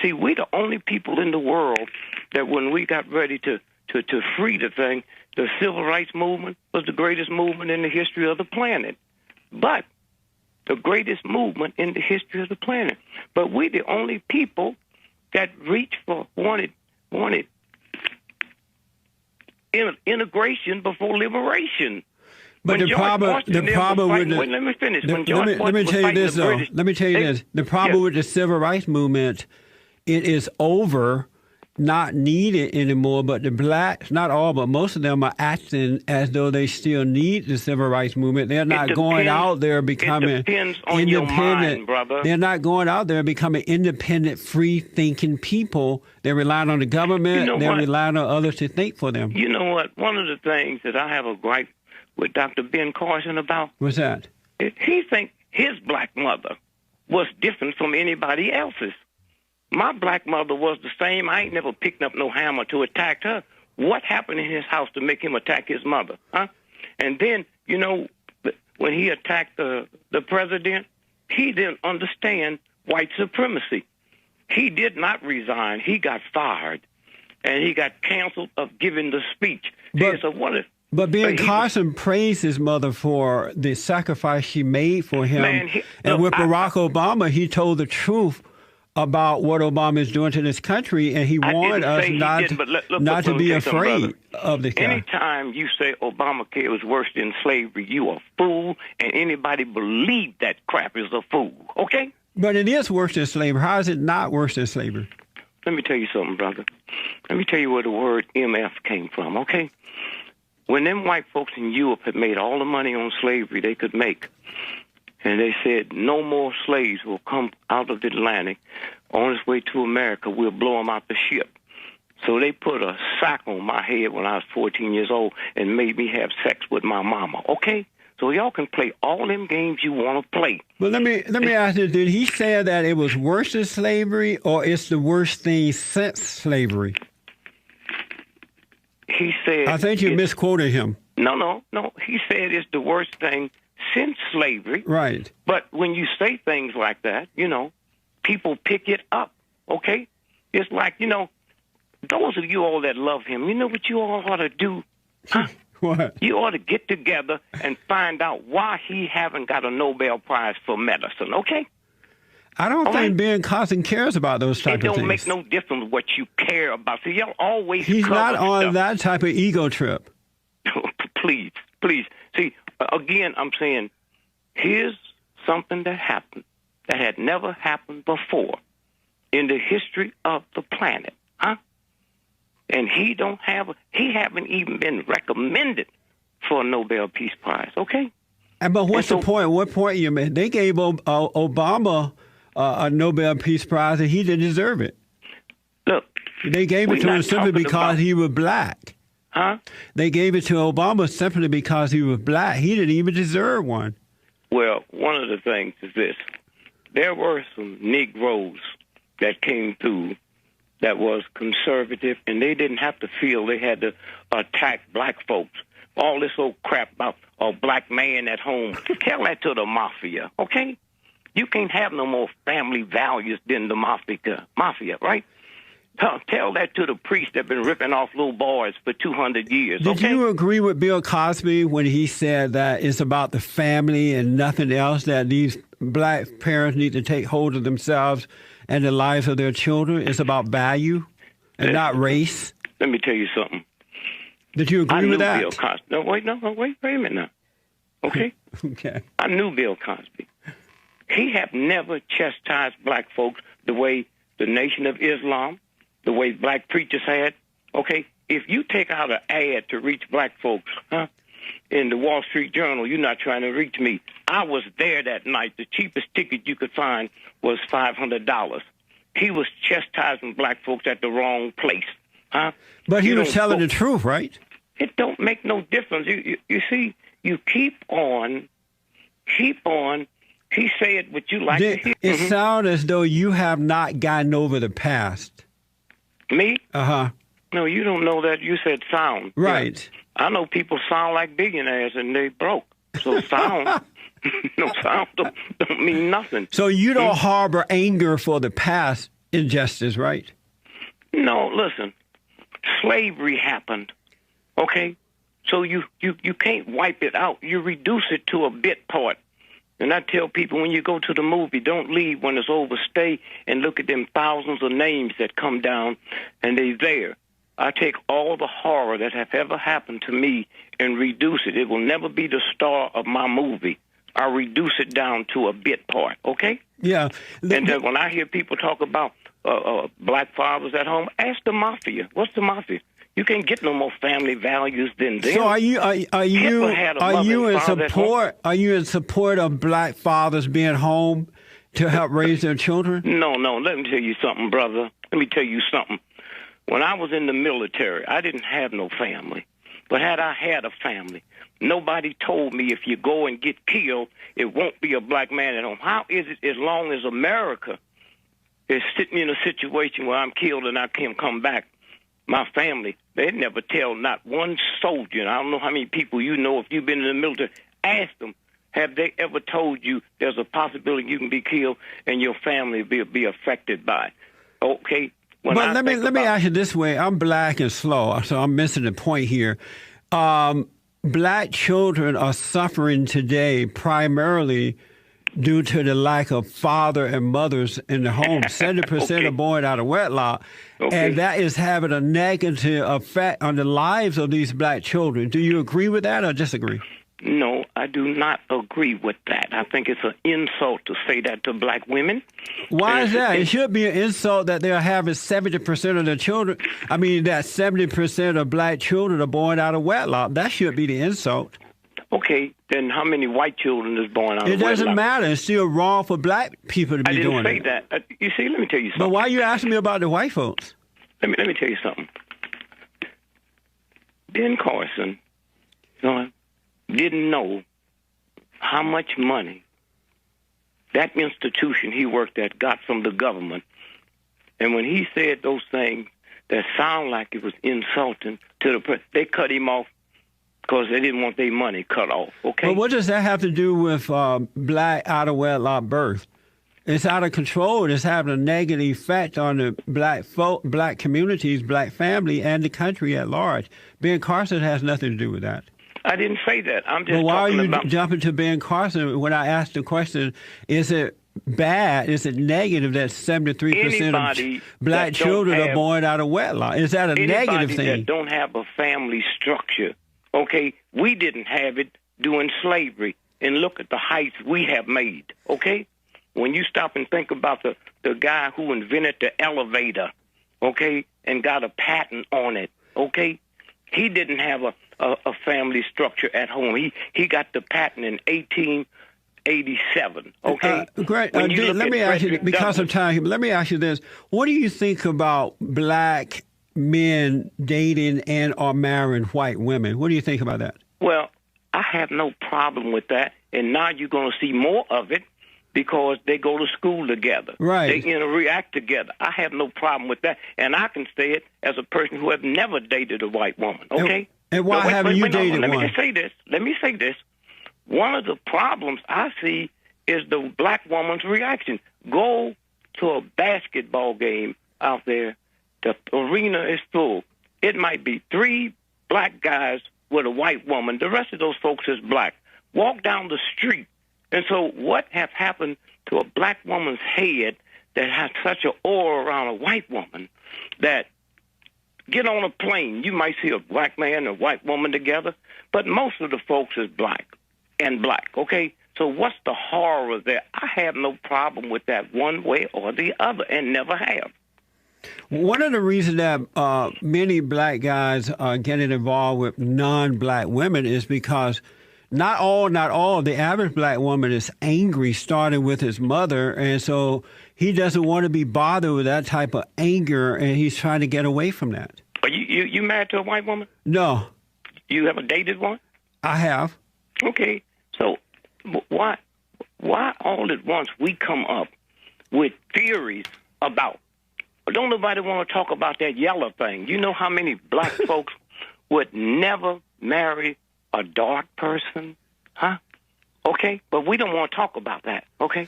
See, we the only people in the world that when we got ready to free the thing, the civil rights movement was the greatest movement in the history of the planet. But the greatest movement in the history of the planet. But we the only people that reached for wanted integration before liberation. But the problem with the wait, let me finish. Let me tell you this though. Let me tell you this. The problem with the civil rights movement, it is over, not needed anymore. But the blacks, not all, but most of them are acting as though they still need the civil rights movement. They're not going out there becoming independent. Your mind, brother. They're not going out there becoming independent, free-thinking people. They're relying on the government. They're relying on others to think for them. You know what? One of the things that I have a gripe with Dr. Ben Carson about. What's that? He thinks his black mother was different from anybody else's. My black mother was the same. I ain't never picked up no hammer to attack her. What happened in his house to make him attack his mother? Huh? And then, you know, when he attacked the president, he didn't understand white supremacy. He did not resign. He got fired, and he got canceled of giving the speech. But Ben Carson praised his mother for the sacrifice she made for him. With Barack Obama, he told the truth about what Obama is doing to this country, and he warned us not to be afraid of the guy. Anytime you say Obamacare was worse than slavery, you a fool, and anybody believe that crap is a fool, okay? But it is worse than slavery. How is it not worse than slavery? Let me tell you something, brother. Let me tell you where the word MF came from, okay? When them white folks in Europe had made all the money on slavery they could make, and they said no more slaves will come out of the Atlantic on its way to America, we'll blow them out the ship. So they put a sack on my head when I was 14 years old and made me have sex with my mama, okay? So y'all can play all them games you want to play. But let me ask you, did he say that it was worse than slavery, or it's the worst thing since slavery? He said... I think you misquoted him. No. He said it's the worst thing since slavery. Right. But when you say things like that, you know, people pick it up, okay? It's like, you know, those of you all that love him, you know what you all ought to do? Huh? What? You ought to get together and find out why he haven't got a Nobel Prize for medicine, okay? I don't think Ben Carson cares about those type of things. It don't make no difference what you care about. See, y'all always He's not on stuff. that type of ego trip. Please. See, again, I'm saying here's something that happened that had never happened before in the history of the planet, huh? And he haven't even been recommended for a Nobel Peace Prize, okay? But what's the point? What point you made? They gave Obama a Nobel Peace Prize, and he didn't deserve it. Look, they gave it to him simply because he was black. Huh? They gave it to Obama simply because he was black. He didn't even deserve one. Well, one of the things is this. There were some Negroes that came through that was conservative, and they didn't have to feel they had to attack black folks. All this old crap about a black man at home, tell that to the mafia, okay? You can't have no more family values than the mafia, right? Tell that to the priests that have been ripping off little boys for 200 years, okay? Did you agree with Bill Cosby when he said that it's about the family and nothing else, that these black parents need to take hold of themselves and the lives of their children? It's about value and not race? Let me tell you something. Did you agree with that? Bill Cosby. No, wait a minute now. Okay? Okay. I knew Bill Cosby. He had never chastised black folks the way the Nation of Islam, the way black preachers had. Okay? If you take out an ad to reach black folks, in the Wall Street Journal, you're not trying to reach me. I was there that night. The cheapest ticket you could find was $500. He was chastising black folks at the wrong place. Huh? But he was telling the truth, right? It don't make no difference. You see, you keep on. He said what you like to hear. It sounds as though you have not gotten over the past. Me? Uh-huh. No, you don't know that. You said sound. Right. Yeah. I know people sound like billionaires and they broke. So sound, sound don't mean nothing. So you don't harbor anger for the past. injustice, right? No, listen. Slavery happened, okay? So you can't wipe it out. You reduce it to a bit part. And I tell people, when you go to the movie, don't leave when it's over. Stay and look at them thousands of names that come down, and they're there. I take all the horror that have ever happened to me and reduce it. It will never be the star of my movie. I reduce it down to a bit part, okay? Yeah. And then when I hear people talk about black fathers at home, ask the mafia. What's the mafia? You can't get no more family values than them. So are you in support of black fathers being home to help raise their children? No. Let me tell you something, brother. Let me tell you something. When I was in the military, I didn't have no family. But had I had a family, nobody told me if you go and get killed, it won't be a black man at home. How is it as long as America is sitting in a situation where I'm killed and I can't come back? My family, they never tell not one soldier. I don't know how many people you know if you've been in the military. Ask them, have they ever told you there's a possibility you can be killed and your family be affected by it? Okay. But let me ask you this way. I'm black and slow, so I'm missing the point here. Black children are suffering today primarily due to the lack of father and mothers in the home. 70% Okay. are born out of wedlock, and that is having a negative effect on the lives of these black children. Do you agree with that or disagree? No, I do not agree with that. I think it's an insult to say that to black women. Why is that? It should be an insult that they're having 70% of their children. I mean, that 70% of black children are born out of wedlock. That should be the insult. Okay, then how many white children is born out of wedlock? It doesn't matter. It's still wrong for black people to be doing it. I didn't say that. You see, let me tell you something. But why are you asking me about the white folks? Let me tell you something. Ben Carson, didn't know how much money that institution he worked at got from the government. And when he said those things that sound like it was insulting to the president, they cut him off because they didn't want their money cut off, okay? But what does that have to do with black out-of-wedlock birth? It's out of control. It's having a negative effect on the black communities, black family, and the country at large. Ben Carson has nothing to do with that. I didn't say that. I'm just talking about... Well, why are you jumping to Ben Carson when I asked the question, is it bad, is it negative that 73% of black children are born out of wedlock? Is that a negative thing? That don't have a family structure, okay? We didn't have it during slavery, and look at the heights we have made, okay? When you stop and think about the guy who invented the elevator, okay, and got a patent on it, okay, he didn't have a family structure at home. He got the patent in 1887, okay? Great. Let me ask you, because of time, let me ask you this. What do you think about black men dating and or marrying white women? What do you think about that? Well, I have no problem with that, and now you're going to see more of it because they go to school together. Right. They react together. I have no problem with that, and I can say it as a person who have never dated a white woman, okay? And why haven't you dated one? Let me say this. One of the problems I see is the black woman's reaction. Go to a basketball game out there. The arena is full. It might be 3 black guys with a white woman. The rest of those folks is black. Walk down the street. And so what have happened to a black woman's head that has such an aura around a white woman that get on a plane, you might see a black man and a white woman together, but most of the folks is black, okay? So what's the horror there? I have no problem with that one way or the other and never have. One of the reasons that many black guys are getting involved with non-black women is because not all, the average black woman is angry, starting with his mother, and so he doesn't want to be bothered with that type of anger, and he's trying to get away from that. Are you married to a white woman? No. You ever dated one? I have. Okay, so why all at once we come up with theories about, don't nobody want to talk about that yellow thing? You know how many black folks would never marry a dark person, huh? Okay, but we don't want to talk about that, okay?